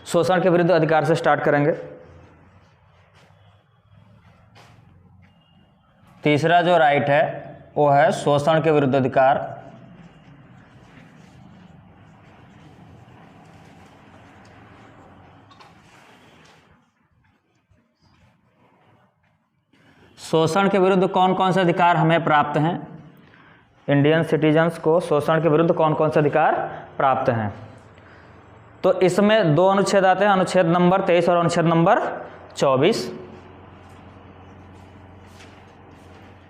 शोषण के विरुद्ध अधिकार से स्टार्ट करेंगे। तीसरा जो राइट है वो है शोषण के विरुद्ध अधिकार। शोषण के विरुद्ध कौन कौन से अधिकार हमें प्राप्त हैं? इंडियन सिटीजन्स को शोषण के विरुद्ध कौन कौन से अधिकार प्राप्त हैं? तो इसमें दो अनुच्छेद आते हैं, अनुच्छेद नंबर 23 और अनुच्छेद नंबर 24।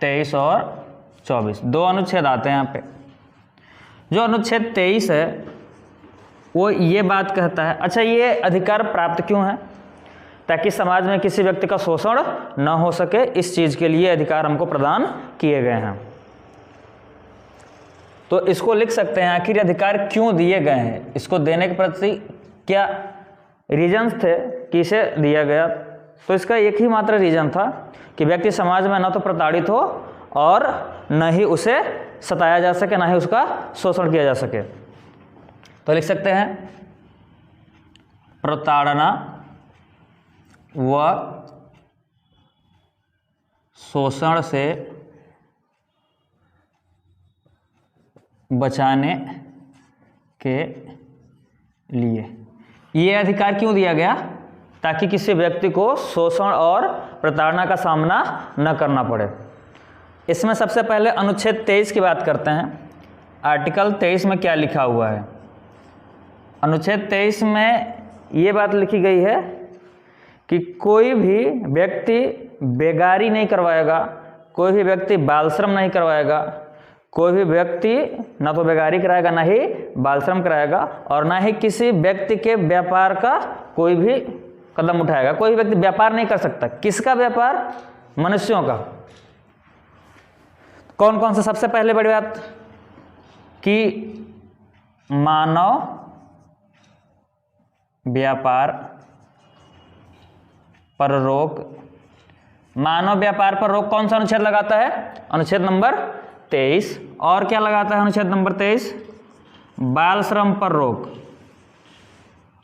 23 और 24 दो अनुच्छेद आते हैं यहाँ पे। जो अनुच्छेद 23 है वो ये बात कहता है, अच्छा ये अधिकार प्राप्त क्यों है? ताकि समाज में किसी व्यक्ति का शोषण न हो सके, इस चीज़ के लिए अधिकार हमको प्रदान किए गए हैं। तो इसको लिख सकते हैं आखिर अधिकार क्यों दिए गए हैं, इसको देने के प्रति क्या रीजन्स थे कि इसे दिया गया। तो इसका एक ही मात्र रीज़न था कि व्यक्ति समाज में न तो प्रताड़ित हो और न ही उसे सताया जा सके, न ही उसका शोषण किया जा सके। तो लिख सकते हैं प्रताड़ना व शोषण से बचाने के लिए ये अधिकार क्यों दिया गया? ताकि किसी व्यक्ति को शोषण और प्रताड़ना का सामना न करना पड़े। इसमें सबसे पहले अनुच्छेद 23 की बात करते हैं। आर्टिकल 23 में क्या लिखा हुआ है? अनुच्छेद 23 में ये बात लिखी गई है कि कोई भी व्यक्ति बेगारी नहीं करवाएगा, कोई भी व्यक्ति बाल श्रम नहीं करवाएगा, कोई भी व्यक्ति ना तो बेगारी कराएगा ना ही बाल श्रम कराएगा, और ना ही किसी व्यक्ति के व्यापार का कोई भी कदम उठाएगा। कोई भी व्यक्ति व्यापार नहीं कर सकता। किसका व्यापार? मनुष्यों का। कौन कौन सा? सबसे पहले बड़ी बात कि मानव व्यापार पर रोक। मानव व्यापार पर रोक कौन सा अनुच्छेद लगाता है? अनुच्छेद नंबर 23। और क्या लगाता है अनुच्छेद नंबर 23? बाल श्रम पर रोक।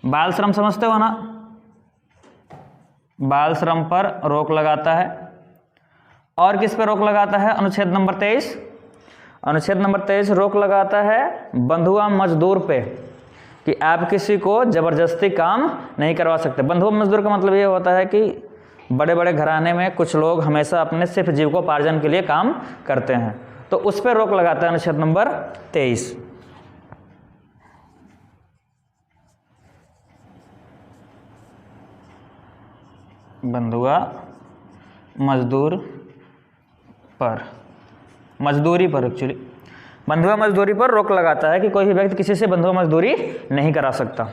बाल श्रम समझते हो ना? बाल श्रम पर रोक लगाता है। और किस पे रोक लगाता है अनुच्छेद नंबर 23? अनुच्छेद नंबर 23 रोक लगाता है बंधुआ मजदूर पे, कि आप किसी को जबरदस्ती काम नहीं करवा सकते। बंधुआ मजदूर का मतलब ये होता है कि बड़े बड़े घराने में कुछ लोग हमेशा अपने सिर्फ जीविकोपार्जन के लिए काम करते हैं, तो उस पर रोक लगाता है अनुच्छेद नंबर 23। बंधुआ मजदूर पर, मजदूरी पर, एक्चुअली बंधुआ मजदूरी पर रोक लगाता है कि कोई भी व्यक्ति किसी से बंधुआ मजदूरी नहीं करा सकता।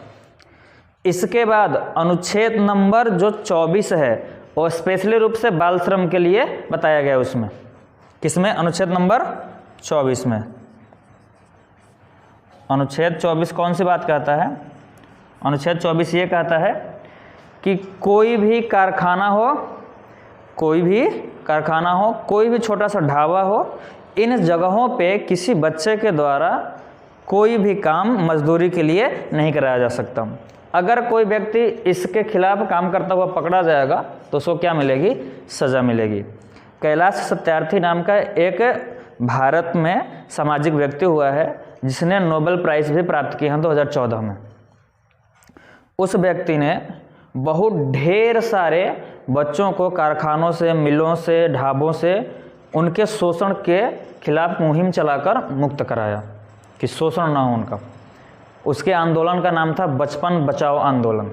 इसके बाद अनुच्छेद नंबर जो 24 है वो स्पेशली रूप से बाल श्रम के लिए बताया गया है। उसमें किसमें? अनुच्छेद नंबर 24 में। अनुच्छेद 24 कौन सी बात कहता है? अनुच्छेद 24 ये कहता है कि कोई भी कारखाना हो, कोई भी कारखाना हो, कोई भी छोटा सा ढाबा हो, इन जगहों पे किसी बच्चे के द्वारा कोई भी काम मजदूरी के लिए नहीं कराया जा सकता। अगर कोई व्यक्ति इसके खिलाफ काम करता हुआ पकड़ा जाएगा तो उसको क्या मिलेगी? सज़ा मिलेगी। कैलाश सत्यार्थी नाम का एक भारत में सामाजिक व्यक्ति हुआ है जिसने नोबेल प्राइज़ भी प्राप्त किए हैं 2014 में। उस व्यक्ति ने बहुत ढेर सारे बच्चों को कारखानों से, मिलों से, ढाबों से उनके शोषण के खिलाफ मुहिम चलाकर मुक्त कराया कि शोषण ना हो उनका। उसके आंदोलन का नाम था बचपन बचाओ आंदोलन,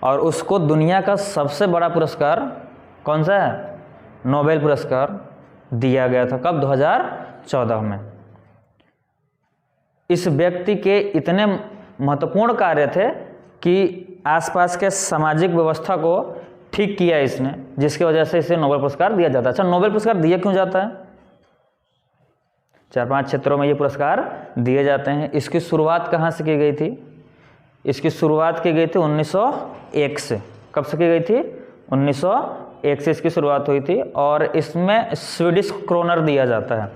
और उसको दुनिया का सबसे बड़ा पुरस्कार कौन सा है? नोबेल पुरस्कार दिया गया था। कब? 2014 में। इस व्यक्ति के इतने महत्वपूर्ण कार्य थे कि आसपास के सामाजिक व्यवस्था को ठीक किया इसने, जिसकी वजह से इसे नोबेल पुरस्कार दिया जाता है। अच्छा, नोबेल पुरस्कार दिया क्यों जाता है? 4-5 क्षेत्रों में ये पुरस्कार दिए जाते हैं। इसकी शुरुआत कहाँ से की गई थी? इसकी शुरुआत की गई थी 1901 से। कब से की गई थी? 1901 से इसकी शुरुआत हुई थी, और इसमें स्वीडिश क्रोनर दिया जाता है।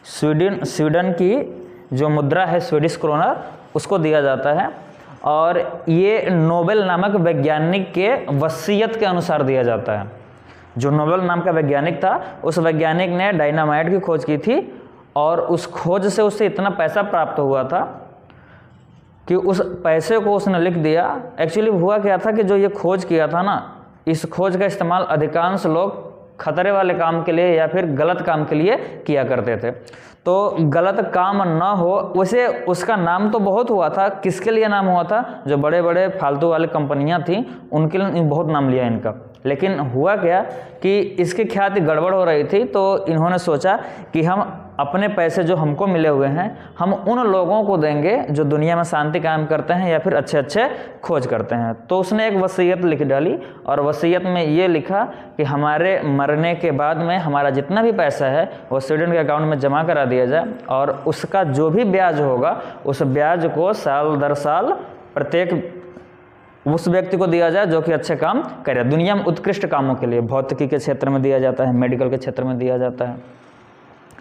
स्वीडन की जो मुद्रा है स्वीडिश क्रोनर, उसको दिया जाता है। और ये नोबेल नामक वैज्ञानिक के वसीयत के अनुसार दिया जाता है। जो नोबेल नाम का वैज्ञानिक था, उस वैज्ञानिक ने डायनामाइट की खोज की थी और उस खोज से उससे इतना पैसा प्राप्त हुआ था कि उस पैसे को उसने लिख दिया। एक्चुअली हुआ क्या था कि जो ये खोज किया था ना, इस खोज का इस्तेमाल अधिकांश लोग खतरे वाले काम के लिए या फिर गलत काम के लिए किया करते थे। तो गलत काम ना हो, वैसे उसका नाम तो बहुत हुआ था। किसके लिए नाम हुआ था? जो बड़े बड़े फालतू वाले कंपनियां थी उनके लिए बहुत नाम लिया इनका। लेकिन हुआ क्या कि इसकी ख्याति गड़बड़ हो रही थी, तो इन्होंने सोचा कि हम अपने पैसे जो हमको मिले हुए हैं हम उन लोगों को देंगे जो दुनिया में शांति कायम करते हैं या फिर अच्छे अच्छे खोज करते हैं। तो उसने एक वसीयत लिख डाली और वसीयत में ये लिखा कि हमारे मरने के बाद में हमारा जितना भी पैसा है वो स्वीडन के अकाउंट में जमा करा दिया जाए और उसका जो भी ब्याज होगा उस ब्याज को साल दर साल प्रत्येक उस व्यक्ति को दिया जाए जो कि अच्छे काम करे। दुनिया में उत्कृष्ट कामों के लिए भौतिकी के क्षेत्र में दिया जाता है, मेडिकल के क्षेत्र में दिया जाता है,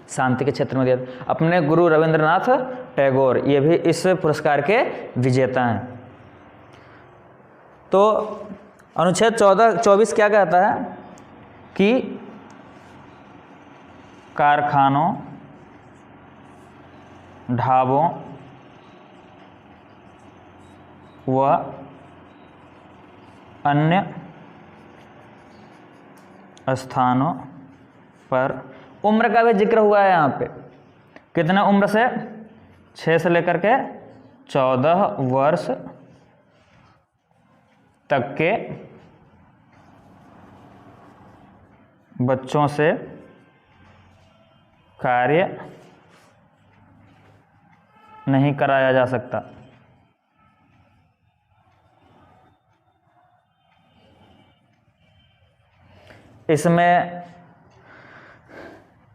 शांति के क्षेत्र में दिया जाता है। अपने गुरु रविंद्रनाथ टैगोर ये भी इस पुरस्कार के विजेता हैं। तो अनुच्छेद 24 क्या कहता है कि कारखानों, ढाबों व अन्य स्थानों पर उम्र का भी जिक्र हुआ है यहाँ पे। कितने उम्र से? 6 से लेकर के 14 वर्ष तक के बच्चों से कार्य नहीं कराया जा सकता। इसमें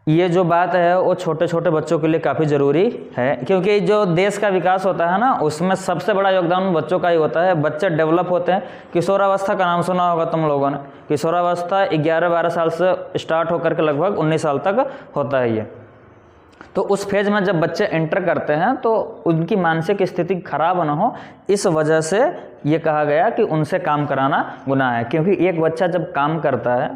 ये जो बात है वो छोटे छोटे बच्चों के लिए काफ़ी ज़रूरी है, क्योंकि जो देश का विकास होता है ना उसमें सबसे बड़ा योगदान बच्चों का ही होता है। बच्चे डेवलप होते हैं। किशोरावस्था का नाम सुना होगा तुम लोगों ने। किशोरावस्था 11-12 साल से स्टार्ट होकर के लगभग 19 साल तक होता है ये। तो उस फेज में जब बच्चे एंटर करते हैं तो उनकी मानसिक स्थिति खराब ना हो, इस वजह से ये कहा गया कि उनसे काम कराना गुनाह है। क्योंकि एक बच्चा जब काम करता है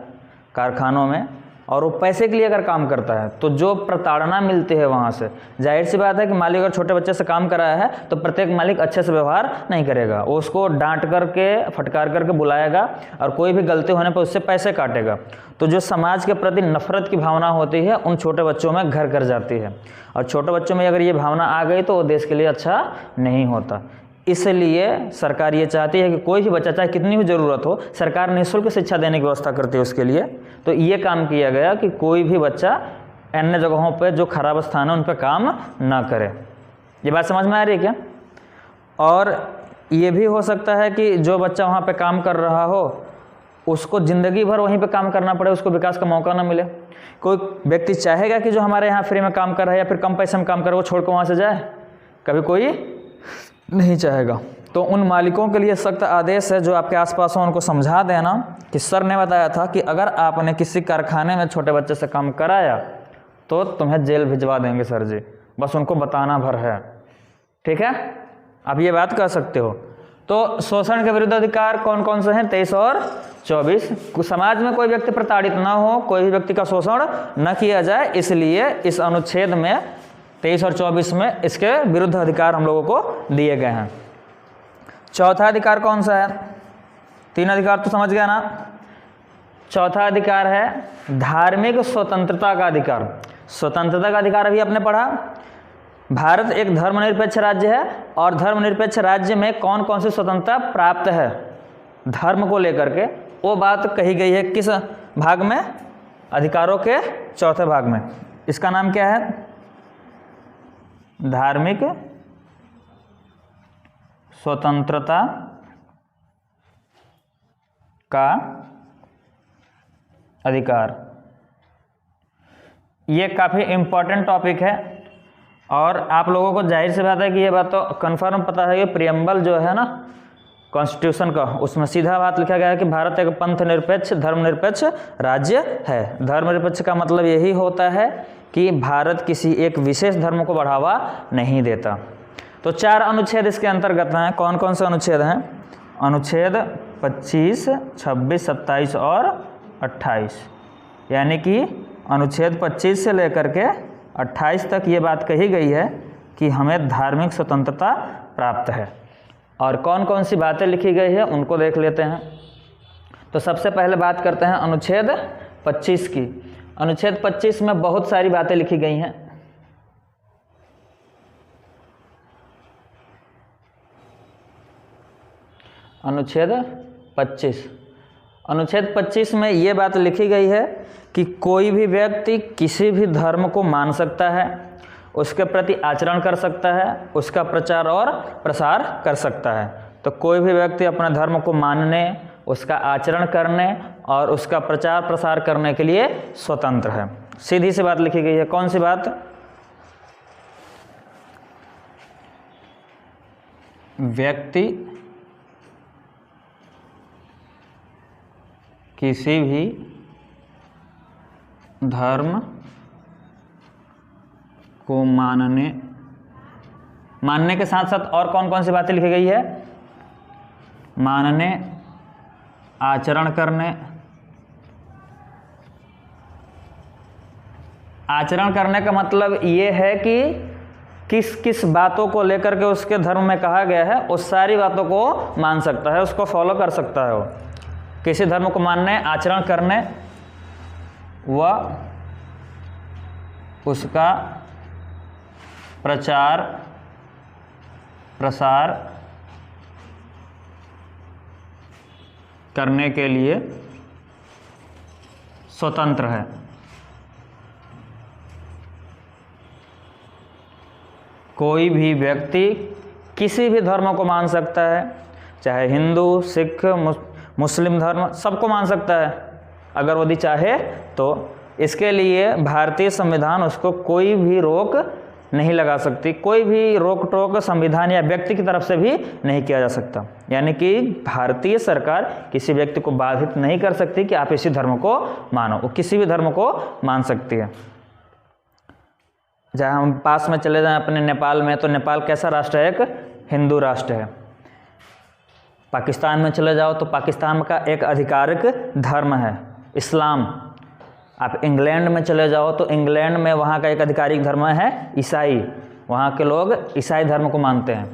कारखानों में और वो पैसे के लिए अगर काम करता है तो जो प्रताड़ना मिलती है वहाँ से, जाहिर सी बात है कि मालिक अगर छोटे बच्चे से काम कराया है तो प्रत्येक मालिक अच्छे से व्यवहार नहीं करेगा। वो उसको डांट करके फटकार करके बुलाएगा और कोई भी गलती होने पर उससे पैसे काटेगा। तो जो समाज के प्रति नफरत की भावना होती है उन छोटे बच्चों में घर कर जाती है, और छोटे बच्चों में अगर ये भावना आ गई तो वो देश के लिए अच्छा नहीं होता। इसलिए सरकार ये चाहती है कि कोई भी बच्चा, चाहे कितनी भी ज़रूरत हो, सरकार निःशुल्क शिक्षा देने की व्यवस्था करती है उसके लिए। तो ये काम किया गया कि कोई भी बच्चा अन्य जगहों पे जो खराब स्थान है उन पे काम ना करे। ये बात समझ में आ रही है क्या? और ये भी हो सकता है कि जो बच्चा वहाँ पे काम कर रहा हो उसको ज़िंदगी भर वहीं पे काम करना पड़े, उसको विकास का मौका ना मिले। कोई व्यक्ति चाहेगा कि जो हमारे यहाँ फ्री में काम कर रहा है या फिर कम पैसे में काम कर रहा है वो छोड़ कर वहाँ से जाए? कभी कोई नहीं चाहेगा। तो उन मालिकों के लिए सख्त आदेश है, जो आपके आसपास हो उनको समझा देना कि सर ने बताया था कि अगर आपने किसी कारखाने में छोटे बच्चे से काम कराया तो तुम्हें जेल भिजवा देंगे सर जी, बस उनको बताना भर है। ठीक है, आप ये बात कह सकते हो। तो शोषण के विरुद्ध अधिकार कौन कौन से हैं? 23 और 24। समाज में कोई व्यक्ति प्रताड़ित ना हो, कोई भी व्यक्ति का शोषण न किया जाए, इसलिए इस अनुच्छेद में 23 और 24 में इसके विरुद्ध अधिकार हम लोगों को दिए गए हैं। चौथा अधिकार कौन सा है? 3 अधिकार तो समझ गया ना। चौथा अधिकार है धार्मिक स्वतंत्रता का अधिकार। स्वतंत्रता का अधिकार अभी आपने पढ़ा। भारत एक धर्मनिरपेक्ष राज्य है और धर्मनिरपेक्ष राज्य में कौन कौन सी स्वतंत्रता प्राप्त है धर्म को लेकर के, वो बात कही गई है किस भाग में? अधिकारों के चौथे भाग में। इसका नाम क्या है? धार्मिक स्वतंत्रता का अधिकार। ये काफ़ी इम्पोर्टेंट टॉपिक है और आप लोगों को जाहिर सी बात है कि ये बात तो कन्फर्म पता है कि प्रियम्बल जो है ना कॉन्स्टिट्यूशन का, उसमें सीधा बात लिखा गया है कि भारत एक पंथ निरपेक्ष धर्मनिरपेक्ष राज्य है। धर्मनिरपेक्ष का मतलब यही होता है कि भारत किसी एक विशेष धर्म को बढ़ावा नहीं देता। तो 4 अनुच्छेद इसके अंतर्गत हैं। कौन कौन से अनुच्छेद हैं? अनुच्छेद 25, 26, 27 और 28। यानी कि अनुच्छेद 25 से लेकर के 28 तक ये बात कही गई है कि हमें धार्मिक स्वतंत्रता प्राप्त है। और कौन कौन सी बातें लिखी गई है उनको देख लेते हैं। तो सबसे पहले बात करते हैं अनुच्छेद 25 की। अनुच्छेद 25 में बहुत सारी बातें लिखी गई हैं। अनुच्छेद 25 में ये बात लिखी गई है कि कोई भी व्यक्ति किसी भी धर्म को मान सकता है, उसके प्रति आचरण कर सकता है, उसका प्रचार और प्रसार कर सकता है। तो कोई भी व्यक्ति अपने धर्म को मानने, उसका आचरण करने और उसका प्रचार प्रसार करने के लिए स्वतंत्र है। सीधी सी बात लिखी गई है। कौन सी बात? व्यक्ति किसी भी धर्म को मानने के साथ साथ और कौन कौन सी बातें लिखी गई है? मानने, आचरण करने। आचरण करने का मतलब ये है कि किस किस बातों को लेकर के उसके धर्म में कहा गया है उस सारी बातों को मान सकता है, उसको फॉलो कर सकता है। वो किसी धर्म को मानने, आचरण करने व उसका प्रचार प्रसार करने के लिए स्वतंत्र है। कोई भी व्यक्ति किसी भी धर्म को मान सकता है, चाहे हिंदू, सिख, मुस्लिम धर्म, सबको मान सकता है अगर वो चाहे तो। इसके लिए भारतीय संविधान उसको कोई भी रोक नहीं लगा सकती, कोई भी रोक टोक संविधान या व्यक्ति की तरफ से भी नहीं किया जा सकता। यानी कि भारतीय सरकार किसी व्यक्ति को बाधित नहीं कर सकती कि आप इसी धर्म को मानो, वो किसी भी धर्म को मान सकती है। जहाँ हम पास में चले जाएं अपने नेपाल में, तो नेपाल कैसा राष्ट्र है? एक हिंदू राष्ट्र है। पाकिस्तान में चले जाओ तो पाकिस्तान का एक आधिकारिक धर्म है इस्लाम। आप इंग्लैंड में चले जाओ तो इंग्लैंड में वहाँ का एक आधिकारिक धर्म है ईसाई। वहाँ के लोग ईसाई धर्म को मानते हैं।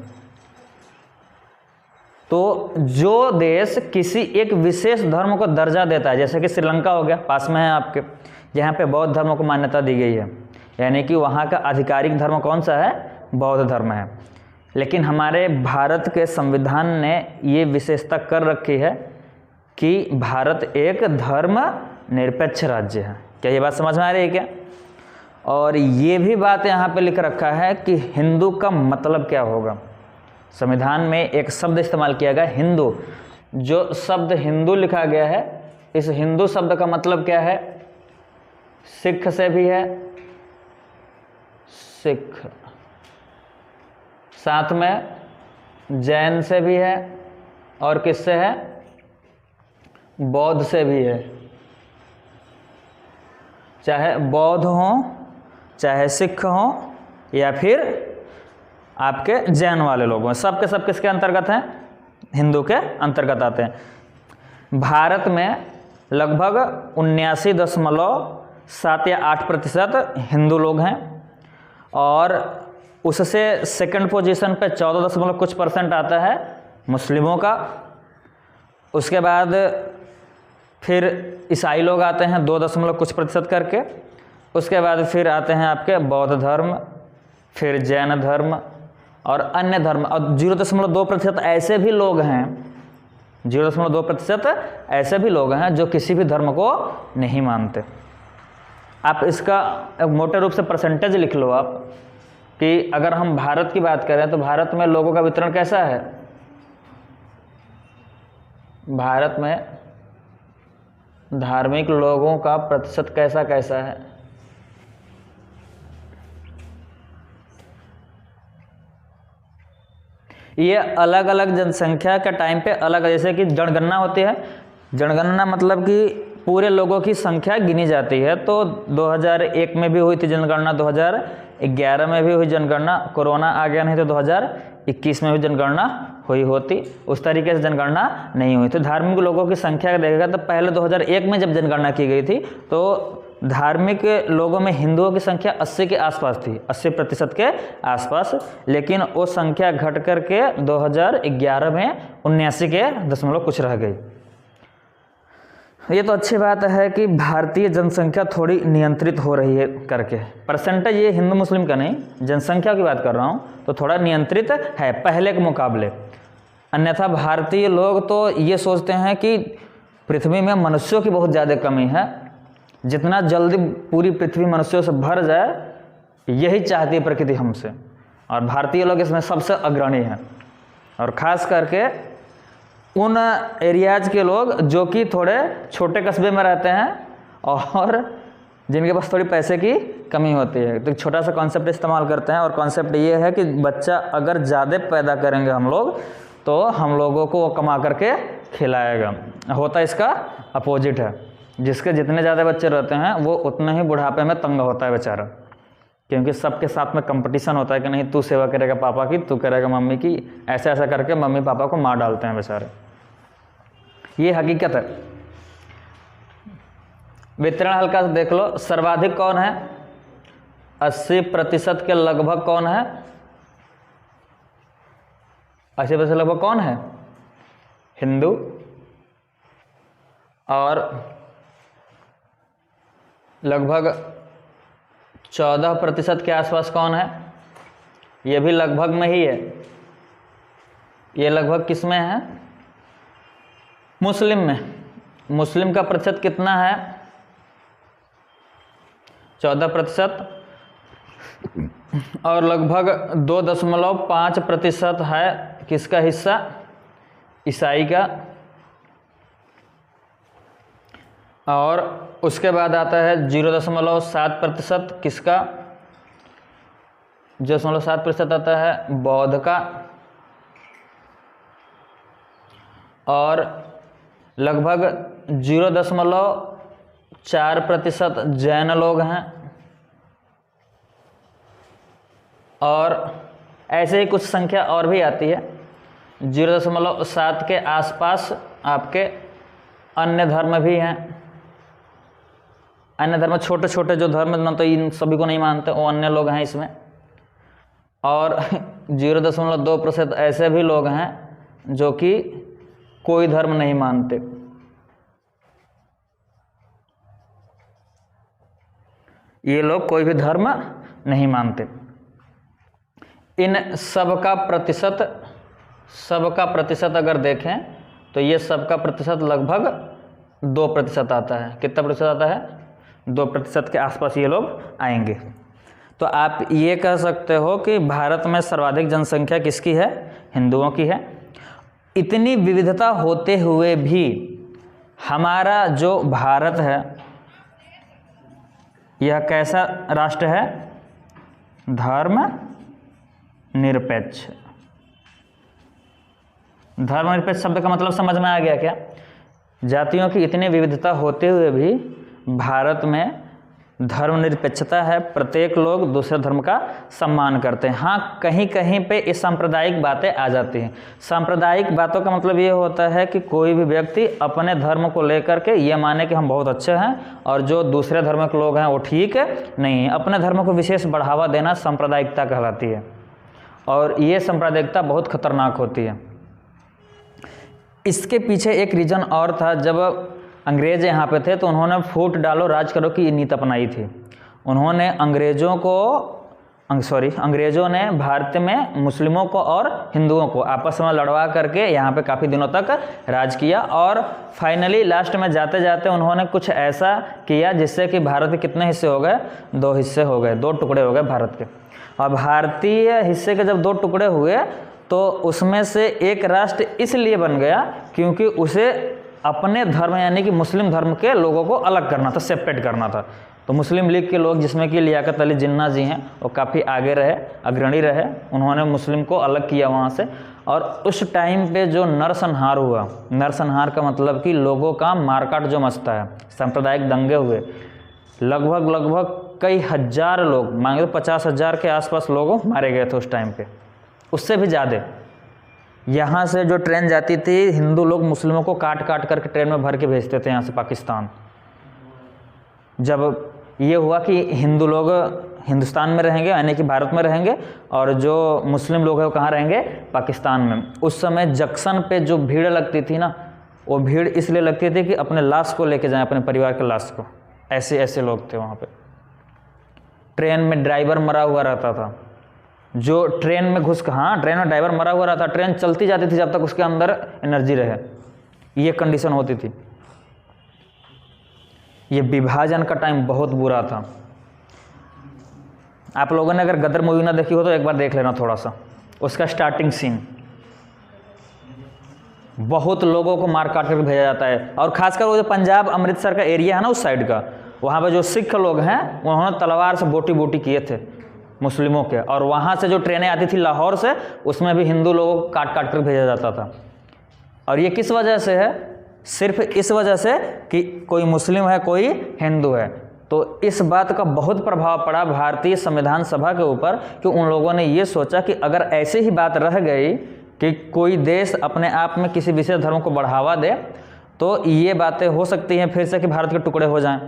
तो जो देश किसी एक विशेष धर्म को दर्जा देता है, जैसे कि श्रीलंका हो गया, पास में है आपके, जहाँ पे बौद्ध धर्म को मान्यता दी गई है, यानी कि वहाँ का आधिकारिक धर्म कौन सा है? बौद्ध धर्म है। लेकिन हमारे भारत के संविधान ने ये विशेषता कर रखी है कि भारत एक धर्म निरपेक्ष राज्य है। क्या ये बात समझ में आ रही है क्या? और ये भी बात यहाँ पे लिख रखा है कि हिंदू का मतलब क्या होगा। संविधान में एक शब्द इस्तेमाल किया गया हिंदू। जो शब्द हिंदू लिखा गया है, इस हिंदू शब्द का मतलब क्या है? सिख से भी है, सिख, साथ में जैन से भी है, और किससे है? बौद्ध से भी है। चाहे बौद्ध हों, चाहे सिख हों, या फिर आपके जैन वाले लोग हों, सब के सब किसके अंतर्गत हैं? हिंदू के अंतर्गत आते हैं। भारत में लगभग 79.7 या 8% हिंदू लोग हैं, और उससे सेकंड पोजीशन पे 14 कुछ % आता है मुस्लिमों का। उसके बाद फिर ईसाई लोग आते हैं 2 कुछ % करके। उसके बाद फिर आते हैं आपके बौद्ध धर्म, फिर जैन धर्म और अन्य धर्म। और 0.2% ऐसे भी लोग हैं, 0.2% ऐसे भी लोग हैं जो किसी भी धर्म को नहीं मानते। आप इसका मोटे रूप से परसेंटेज लिख लो आप, कि अगर हम भारत की बात करें तो भारत में लोगों का वितरण कैसा है? भारत में धार्मिक लोगों का प्रतिशत कैसा कैसा है? ये अलग अलग जनसंख्या के टाइम पे अलग, जैसे कि जनगणना होती है। जनगणना मतलब कि पूरे लोगों की संख्या गिनी जाती है। तो 2001 में भी हुई थी जनगणना, 2011 में भी हुई जनगणना, कोरोना आ गया नहीं तो 2021 में भी जनगणना हुई होती, उस तरीके से जनगणना नहीं हुई। तो धार्मिक लोगों की संख्या देखेगा तो पहले 2001 में जब जनगणना की गई थी तो धार्मिक लोगों में हिंदुओं की संख्या 80 के आसपास थी, 80% के आसपास, लेकिन वो संख्या घट करके 2011 में 79 के दशमलव कुछ रह गई। ये तो अच्छी बात है कि भारतीय जनसंख्या थोड़ी नियंत्रित हो रही है करके, परसेंटेज ये हिंदू मुस्लिम का नहीं, जनसंख्या की बात कर रहा हूँ, तो थोड़ा नियंत्रित है पहले के मुकाबले। अन्यथा भारतीय लोग तो ये सोचते हैं कि पृथ्वी में मनुष्यों की बहुत ज़्यादा कमी है, जितना जल्दी पूरी पृथ्वी मनुष्यों से भर जाए यही चाहती है प्रकृति हमसे, और भारतीय लोग इसमें सबसे अग्रणी हैं। और ख़ास करके उन एरियाज के लोग जो कि थोड़े छोटे कस्बे में रहते हैं और जिनके पास थोड़ी पैसे की कमी होती है, तो छोटा सा कॉन्सेप्ट इस्तेमाल करते हैं। और कॉन्सेप्ट ये है कि बच्चा अगर ज़्यादा पैदा करेंगे हम लोग तो हम लोगों को वो कमा करके खिलाएगा। होता इसका अपोजिट है, जिसके जितने ज़्यादा बच्चे रहते हैं वो उतने ही बुढ़ापे में तंग होता है बेचारा, क्योंकि सबके साथ में कंपटीशन होता है कि नहीं तू सेवा करेगा पापा की, तू करेगा मम्मी की, ऐसा ऐसा करके मम्मी पापा को मार डालते हैं बेचारे। ये हकीकत है। वितरण हल्का से देख लो, सर्वाधिक कौन है? 80% के लगभग कौन है? 80% लगभग कौन है? हिंदू। और लगभग 14% के आसपास कौन है? ये भी लगभग में ही है। ये लगभग किस में है? मुस्लिम में। मुस्लिम का प्रतिशत कितना है? 14%। और लगभग 2.5% है किसका हिस्सा? ईसाई का। और उसके बाद आता है 0.7% किसका? 0.7% आता है बौद्ध का। और लगभग 0.4% जैन लोग हैं। और ऐसे ही कुछ संख्या और भी आती है। 0.7 के आसपास आपके अन्य धर्म भी हैं। अन्य धर्म छोटे छोटे जो धर्म ना तो इन सभी को नहीं मानते, वो अन्य लोग हैं इसमें। और 0.2% ऐसे भी लोग हैं जो कि कोई धर्म नहीं मानते। ये लोग कोई भी धर्म नहीं मानते। इन सबका प्रतिशत अगर देखें तो ये सबका प्रतिशत लगभग 2% आता है। कितना प्रतिशत आता है? 2% के आसपास ये लोग आएंगे। तो आप ये कह सकते हो कि भारत में सर्वाधिक जनसंख्या किसकी है? हिंदुओं की है। इतनी विविधता होते हुए भी हमारा जो भारत है यह कैसा राष्ट्र है? धर्म निरपेक्ष। धर्मनिरपेक्ष शब्द का मतलब समझ में आ गया क्या? जातियों की इतनी विविधता होते हुए भी भारत में धर्मनिरपेक्षता है। प्रत्येक लोग दूसरे धर्म का सम्मान करते हैं। हाँ, कहीं कहीं पे ये सांप्रदायिक बातें आ जाती हैं। सांप्रदायिक बातों का मतलब ये होता है कि कोई भी व्यक्ति अपने धर्म को लेकर के ये माने कि हम बहुत अच्छे हैं और जो दूसरे धर्म के लोग हैं वो ठीक नहीं है। अपने धर्म को विशेष बढ़ावा देना सांप्रदायिकता कहलाती है, और ये सांप्रदायिकता बहुत खतरनाक होती है। इसके पीछे एक रीज़न और था। जब अंग्रेज़ यहाँ पे थे तो उन्होंने फूट डालो राज करो की नीति अपनाई थी। उन्होंने अंग्रेज़ों ने भारत में मुस्लिमों को और हिंदुओं को आपस में लड़वा करके यहाँ पे काफ़ी दिनों तक राज किया, और फाइनली लास्ट में जाते जाते उन्होंने कुछ ऐसा किया जिससे कि भारत के कितने हिस्से हो गए? 2 हिस्से हो गए, 2 टुकड़े हो गए भारत के। और भारतीय हिस्से के जब 2 टुकड़े हुए तो उसमें से एक राष्ट्र इसलिए बन गया क्योंकि उसे अपने धर्म यानी कि मुस्लिम धर्म के लोगों को अलग करना था, सेपरेट करना था। तो मुस्लिम लीग के लोग जिसमें कि लियाकत अली जिन्ना जी हैं वो काफ़ी आगे रहे, अग्रणी रहे। उन्होंने मुस्लिम को अलग किया वहाँ से। और उस टाइम पे जो नरसंहार हुआ, नरसंहार का मतलब कि लोगों का मारकाट जो मचता है, सांप्रदायिक दंगे हुए, लगभग कई हजार लोग, मांगे तो 50,000 के आसपास लोग मारे गए थे उस टाइम पे, उससे भी ज़्यादा। यहाँ से जो ट्रेन जाती थी, हिंदू लोग मुस्लिमों को काट काट करके ट्रेन में भर के भेजते थे यहाँ से पाकिस्तान। जब ये हुआ कि हिंदू लोग हिंदुस्तान में रहेंगे, यानी कि भारत में रहेंगे, और जो मुस्लिम लोग हैं वो कहाँ रहेंगे, पाकिस्तान में। उस समय जंक्शन पे जो भीड़ लगती थी ना, वो भीड़ इसलिए लगती थी कि अपने लाश को लेके जाएं, अपने परिवार के लाश को। ऐसे ऐसे लोग थे वहाँ पे। ट्रेन में ड्राइवर मरा हुआ रहता था, जो ट्रेन में ट्रेन में ड्राइवर मरा हुआ रहता, ट्रेन चलती जाती थी जब तक उसके अंदर एनर्जी रहे, ये कंडीशन होती थी। ये विभाजन का टाइम बहुत बुरा था। आप लोगों ने अगर गदर मूवी ना देखी हो तो एक बार देख लेना थोड़ा सा, उसका स्टार्टिंग सीन। बहुत लोगों को मार काट कर भेजा जाता है, और खासकर वो जो पंजाब अमृतसर का एरिया है ना उस साइड का, वहाँ पे जो सिख लोग हैं उन्होंने तलवार से बोटी बोटी किए थे मुस्लिमों के। और वहाँ से जो ट्रेनें आती थी लाहौर से, उसमें भी हिंदू लोगों को काट काट कर भेजा जाता था। और ये किस वजह से है? सिर्फ इस वजह से कि कोई मुस्लिम है, कोई हिंदू है। तो इस बात का बहुत प्रभाव पड़ा भारतीय संविधान सभा के ऊपर कि उन लोगों ने ये सोचा कि अगर ऐसे ही बात रह गई कि कोई देश अपने आप में किसी विशेष धर्म को बढ़ावा दे, तो ये बातें हो सकती हैं फिर से कि भारत के टुकड़े हो जाएं।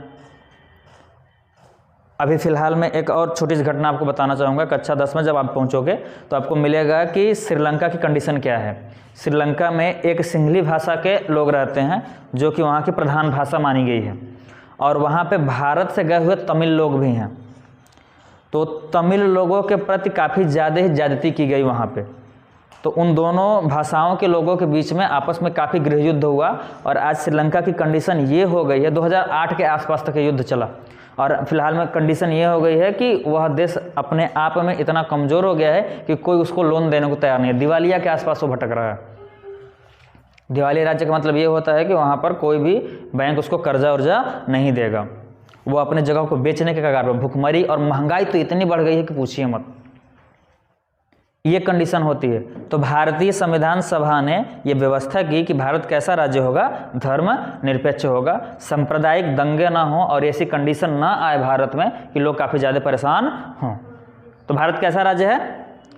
अभी फ़िलहाल में एक और छोटी सी घटना आपको बताना चाहूँगा। कक्षा 10 में जब आप पहुँचोगे तो आपको मिलेगा कि श्रीलंका की कंडीशन क्या है। श्रीलंका में एक सिंहली भाषा के लोग रहते हैं, जो कि वहाँ की प्रधान भाषा मानी गई है, और वहाँ पे भारत से गए हुए तमिल लोग भी हैं। तो तमिल लोगों के प्रति काफ़ी ज़्यादा ही ज़्यादती की गई वहाँ पे। तो उन दोनों भाषाओं के लोगों के बीच में आपस में काफ़ी गृहयुद्ध हुआ, और आज श्रीलंका की कंडीशन ये हो गई है, 2008 के आसपास तक ये युद्ध चला, और फिलहाल में कंडीशन ये हो गई है कि वह देश अपने आप में इतना कमज़ोर हो गया है कि कोई उसको लोन देने को तैयार नहीं है। दिवालिया के आसपास वो भटक रहा है। दिवालिया राज्य का मतलब ये होता है कि वहाँ पर कोई भी बैंक उसको कर्जा उर्जा नहीं देगा, वो अपने जगह को बेचने के कगार पर। भुखमरी और महंगाई तो इतनी बढ़ गई है कि पूछिए मत, ये कंडीशन होती है। तो भारतीय संविधान सभा ने ये व्यवस्था की कि भारत कैसा राज्य होगा, धर्म निरपेक्ष होगा, सांप्रदायिक दंगे ना हो, और ऐसी कंडीशन ना आए भारत में कि लोग काफ़ी ज़्यादा परेशान हों। तो भारत कैसा राज्य है,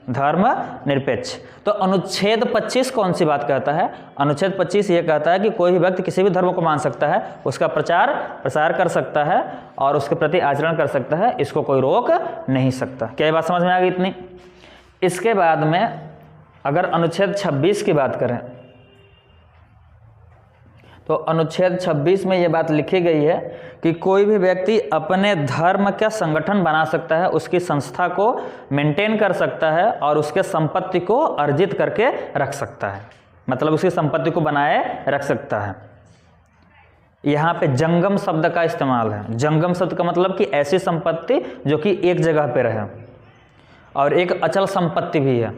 धर्म निरपेक्ष। तो अनुच्छेद 25 कौन सी बात कहता है? अनुच्छेद 25 ये कहता है कि कोई भी व्यक्ति किसी भी धर्म को मान सकता है, उसका प्रचार प्रसार कर सकता है, और उसके प्रति आचरण कर सकता है, इसको कोई रोक नहीं सकता। क्या ये बात समझ में आ गई इतनी? इसके बाद में अगर अनुच्छेद 26 की बात करें, तो अनुच्छेद 26 में ये बात लिखी गई है कि कोई भी व्यक्ति अपने धर्म का संगठन बना सकता है, उसकी संस्था को मेंटेन कर सकता है, और उसके संपत्ति को अर्जित करके रख सकता है, मतलब उसकी संपत्ति को बनाए रख सकता है। यहाँ पे जंगम शब्द का इस्तेमाल है। जंगम शब्द का मतलब कि ऐसी संपत्ति जो कि एक जगह पे रहे, और एक अचल संपत्ति भी है।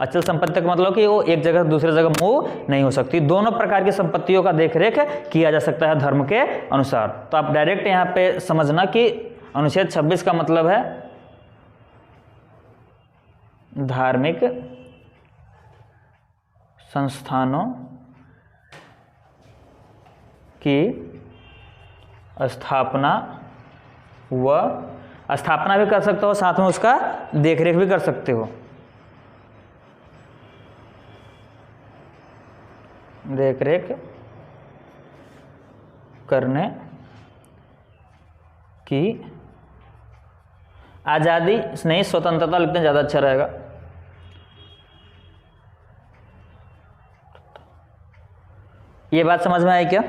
अचल संपत्ति का मतलब कि वो एक जगह दूसरे जगह मूव नहीं हो सकती। दोनों प्रकार की संपत्तियों का देखरेख किया जा सकता है धर्म के अनुसार। तो आप डायरेक्ट यहाँ पे समझना कि अनुच्छेद 26 का मतलब है धार्मिक संस्थानों की स्थापना भी कर सकते हो, साथ में उसका देखरेख भी कर सकते हो। देखरेख करने की आज़ादी नहीं, स्वतंत्रता लिखने ज़्यादा अच्छा रहेगा। ये बात समझ में आई क्या?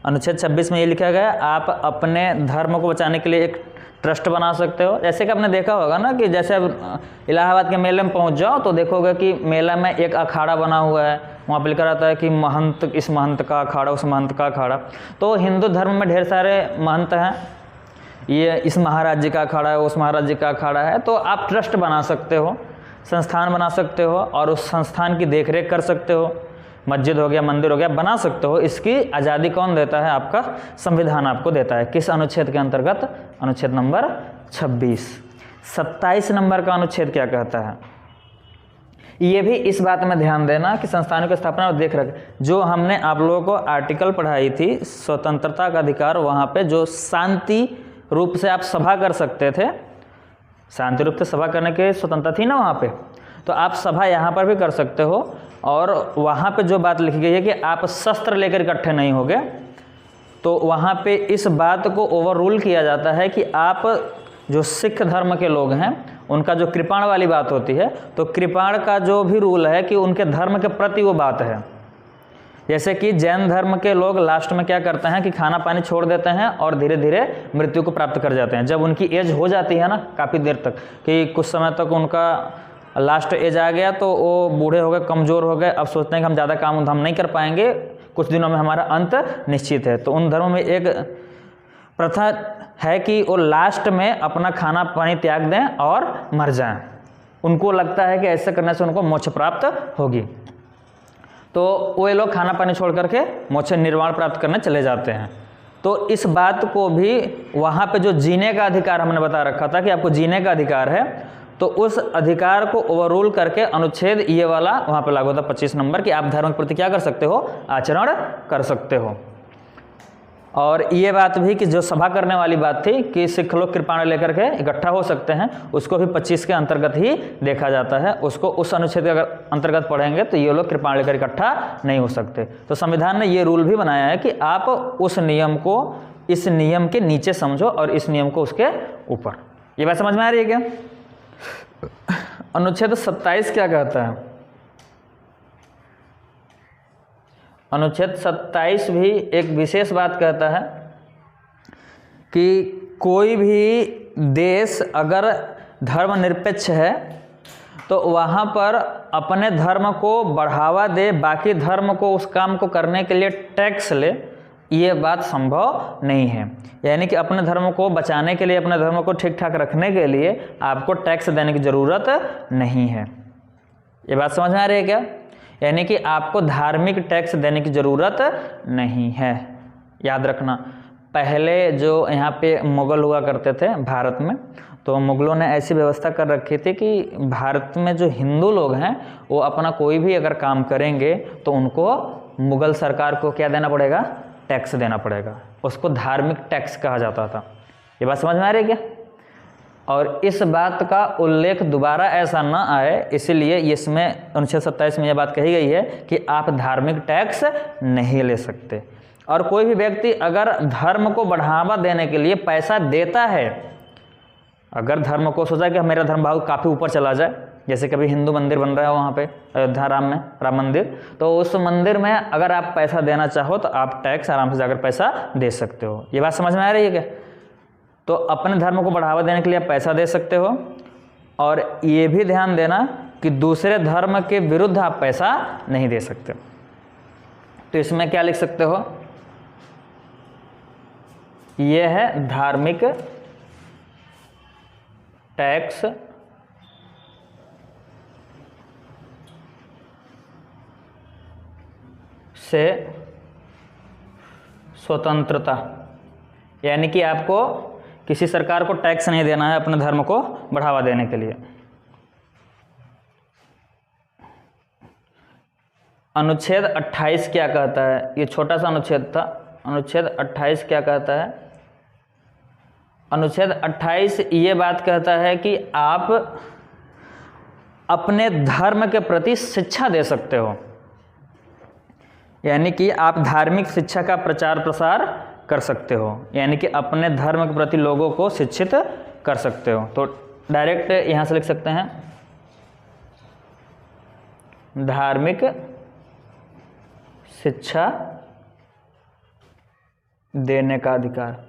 अनुच्छेद 26 में ये लिखा गया, आप अपने धर्म को बचाने के लिए एक ट्रस्ट बना सकते हो। जैसे कि आपने देखा होगा ना कि जैसे अब इलाहाबाद के मेले में पहुंच जाओ तो देखोगे कि मेला में एक अखाड़ा बना हुआ है, वहाँ पर लिखा रहता है कि महंत, इस महंत का अखाड़ा, उस महंत का अखाड़ा। तो हिंदू धर्म में ढेर सारे महंत हैं, ये इस महाराज जी का अखाड़ा है, उस महाराज जी का अखाड़ा है। तो आप ट्रस्ट बना सकते हो, संस्थान बना सकते हो, और उस संस्थान की देखरेख कर सकते हो। मस्जिद हो गया, मंदिर हो गया, बना सकते हो। इसकी आज़ादी कौन देता है? आपका संविधान आपको देता है। किस अनुच्छेद के अंतर्गत? अनुच्छेद नंबर 26। 27 नंबर का अनुच्छेद क्या कहता है? ये भी इस बात में ध्यान देना कि संस्थानों की स्थापना और देख रख, जो हमने आप लोगों को आर्टिकल पढ़ाई थी स्वतंत्रता का अधिकार, वहाँ पे जो शांति रूप से आप सभा कर सकते थे, शांति रूप से सभा करने की स्वतंत्रता थी ना वहाँ पे, तो आप सभा यहाँ पर भी कर सकते हो। और वहाँ पे जो बात लिखी गई है कि आप शस्त्र लेकर इकट्ठे नहीं होगे, तो वहाँ पे इस बात को ओवर रूल किया जाता है कि आप जो सिख धर्म के लोग हैं उनका जो कृपाण वाली बात होती है, तो कृपाण का जो भी रूल है कि उनके धर्म के प्रति वो बात है। जैसे कि जैन धर्म के लोग लास्ट में क्या करते हैं कि खाना पानी छोड़ देते हैं और धीरे धीरे मृत्यु को प्राप्त कर जाते हैं। जब उनकी एज हो जाती है ना काफ़ी देर तक, कि कुछ समय तक उनका लास्ट एज आ गया, तो वो बूढ़े हो गए, कमज़ोर हो गए, अब सोचते हैं कि हम ज़्यादा काम धाम नहीं कर पाएंगे, कुछ दिनों में हमारा अंत निश्चित है। तो उन धर्मों में एक प्रथा है कि वो लास्ट में अपना खाना पानी त्याग दें और मर जाएं। उनको लगता है कि ऐसा करने से उनको मोक्ष प्राप्त होगी, तो वे लोग खाना पानी छोड़ करके मोक्ष निर्वाण प्राप्त करने चले जाते हैं। तो इस बात को भी वहाँ पे जो जीने का अधिकार हमने बता रखा था कि आपको जीने का अधिकार है, तो उस अधिकार को ओवररूल करके अनुच्छेद ये वाला वहाँ पे लागू होता 25 नंबर कि आप धर्म के प्रति क्या कर सकते हो, आचरण कर सकते हो। और ये बात भी कि जो सभा करने वाली बात थी कि सिख लोग कृपाण लेकर के इकट्ठा हो सकते हैं, उसको भी 25 के अंतर्गत ही देखा जाता है। उसको उस अनुच्छेद के अगर अंतर्गत पढ़ेंगे तो ये लोग कृपाण लेकर इकट्ठा नहीं हो सकते। तो संविधान ने ये रूल भी बनाया है कि आप उस नियम को इस नियम के नीचे समझो और इस नियम को उसके ऊपर। ये बात समझ में आ रही है क्या? अनुच्छेद 27 क्या कहता है? अनुच्छेद 27 भी एक विशेष बात कहता है कि कोई भी देश अगर धर्मनिरपेक्ष है तो वहाँ पर अपने धर्म को बढ़ावा दे, बाकी धर्म को उस काम को करने के लिए टैक्स ले, ये बात संभव नहीं है। यानी कि अपने धर्म को बचाने के लिए, अपने धर्म को ठीक ठाक रखने के लिए आपको टैक्स देने की ज़रूरत नहीं है। ये बात समझ में आ रही है क्या? यानी कि आपको धार्मिक टैक्स देने की ज़रूरत नहीं है। याद रखना, पहले जो यहाँ पे मुग़ल हुआ करते थे भारत में, तो मुग़लों ने ऐसी व्यवस्था कर रखी थी कि भारत में जो हिंदू लोग हैं वो अपना कोई भी अगर काम करेंगे तो उनको मुग़ल सरकार को क्या देना पड़ेगा? टैक्स देना पड़ेगा। उसको धार्मिक टैक्स कहा जाता था। ये बात समझ में आ रही है क्या? और इस बात का उल्लेख दोबारा ऐसा ना आए, इसीलिए इसमें अनुच्छेद 27 में यह बात कही गई है कि आप धार्मिक टैक्स नहीं ले सकते। और कोई भी व्यक्ति अगर धर्म को बढ़ावा देने के लिए पैसा देता है, अगर धर्म को सोचा कि मेरा धर्म भाव काफ़ी ऊपर चला जाए, जैसे कभी हिंदू मंदिर बन रहा है वहाँ पे अयोध्या राम मंदिर, तो उस मंदिर में अगर आप पैसा देना चाहो तो आप टैक्स आराम से जाकर पैसा दे सकते हो। ये बात समझ में आ रही है क्या? तो अपने धर्म को बढ़ावा देने के लिए आप पैसा दे सकते हो, और ये भी ध्यान देना कि दूसरे धर्म के विरुद्ध आप पैसा नहीं दे सकते। तो इसमें क्या लिख सकते हो? ये है धार्मिक टैक्स से स्वतंत्रता, यानी कि आपको किसी सरकार को टैक्स नहीं देना है अपने धर्म को बढ़ावा देने के लिए। अनुच्छेद 28 क्या कहता है? ये छोटा सा अनुच्छेद था। अनुच्छेद 28 क्या कहता है? अनुच्छेद 28 ये बात कहता है कि आप अपने धर्म के प्रति शिक्षा दे सकते हो, यानी कि आप धार्मिक शिक्षा का प्रचार प्रसार कर सकते हो, यानी कि अपने धर्म के प्रति लोगों को शिक्षित कर सकते हो। तो डायरेक्ट यहाँ से लिख सकते हैं धार्मिक शिक्षा देने का अधिकार।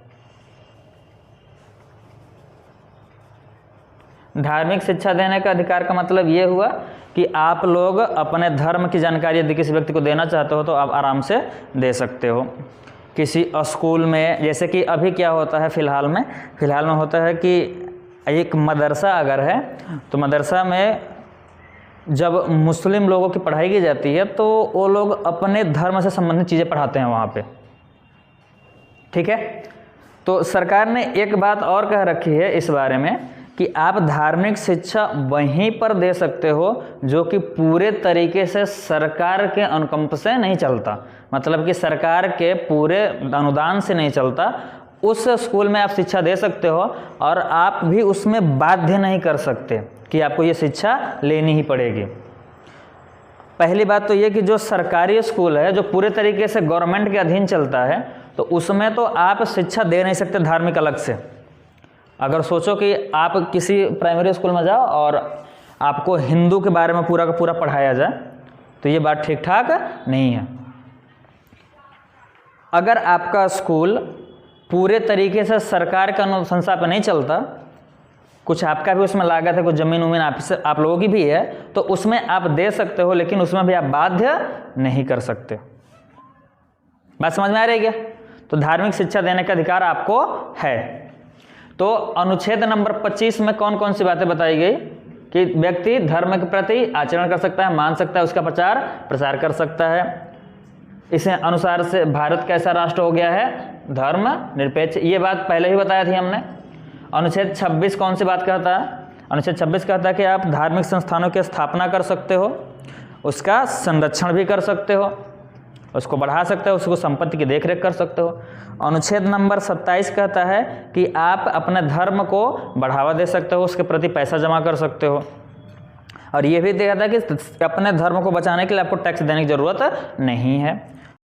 धार्मिक शिक्षा देने का अधिकार का मतलब ये हुआ कि आप लोग अपने धर्म की जानकारी यदि किसी व्यक्ति को देना चाहते हो तो आप आराम से दे सकते हो। किसी स्कूल में, जैसे कि अभी क्या होता है फ़िलहाल में होता है कि एक मदरसा अगर है तो मदरसा में जब मुस्लिम लोगों की पढ़ाई की जाती है तो वो लोग अपने धर्म से संबंधित चीज़ें पढ़ाते हैं वहाँ पे, ठीक है। तो सरकार ने एक बात और कह रखी है इस बारे में कि आप धार्मिक शिक्षा वहीं पर दे सकते हो जो कि पूरे तरीके से सरकार के अनुकंप से नहीं चलता, मतलब कि सरकार के पूरे अनुदान से नहीं चलता, उस स्कूल में आप शिक्षा दे सकते हो और आप भी उसमें बाध्य नहीं कर सकते कि आपको ये शिक्षा लेनी ही पड़ेगी। पहली बात तो ये कि जो सरकारी स्कूल है, जो पूरे तरीके से गवर्नमेंट के अधीन चलता है, तो उसमें तो आप शिक्षा दे नहीं सकते धार्मिक अलग से। अगर सोचो कि आप किसी प्राइमरी स्कूल में जाओ और आपको हिंदू के बारे में पूरा का पूरा पढ़ाया जाए, तो ये बात ठीक ठाक नहीं है। अगर आपका स्कूल पूरे तरीके से सरकार के अनुशंसा पर नहीं चलता, कुछ आपका भी उसमें लागत है, कुछ ज़मीन उमीन आप लोगों की भी है, तो उसमें आप दे सकते हो, लेकिन उसमें भी आप बाध्य नहीं कर सकते। बात समझ में आ रही है क्या? तो धार्मिक शिक्षा देने का अधिकार आपको है। तो अनुच्छेद नंबर 25 में कौन कौन सी बातें बताई गई कि व्यक्ति धर्म के प्रति आचरण कर सकता है, मान सकता है, उसका प्रचार प्रसार कर सकता है। इसे अनुसार से भारत कैसा राष्ट्र हो गया है? धर्म निरपेक्ष। ये बात पहले ही बताया थी हमने। अनुच्छेद 26 कौन सी बात कहता है? अनुच्छेद 26 कहता है कि आप धार्मिक संस्थानों की स्थापना कर सकते हो, उसका संरक्षण भी कर सकते हो, उसको बढ़ा सकते हो, उसको संपत्ति की देखरेख कर सकते हो। अनुच्छेद नंबर 27 कहता है कि आप अपने धर्म को बढ़ावा दे सकते हो, उसके प्रति पैसा जमा कर सकते हो। और ये भी देखा था कि अपने धर्म को बचाने के लिए आपको टैक्स देने की ज़रूरत नहीं है।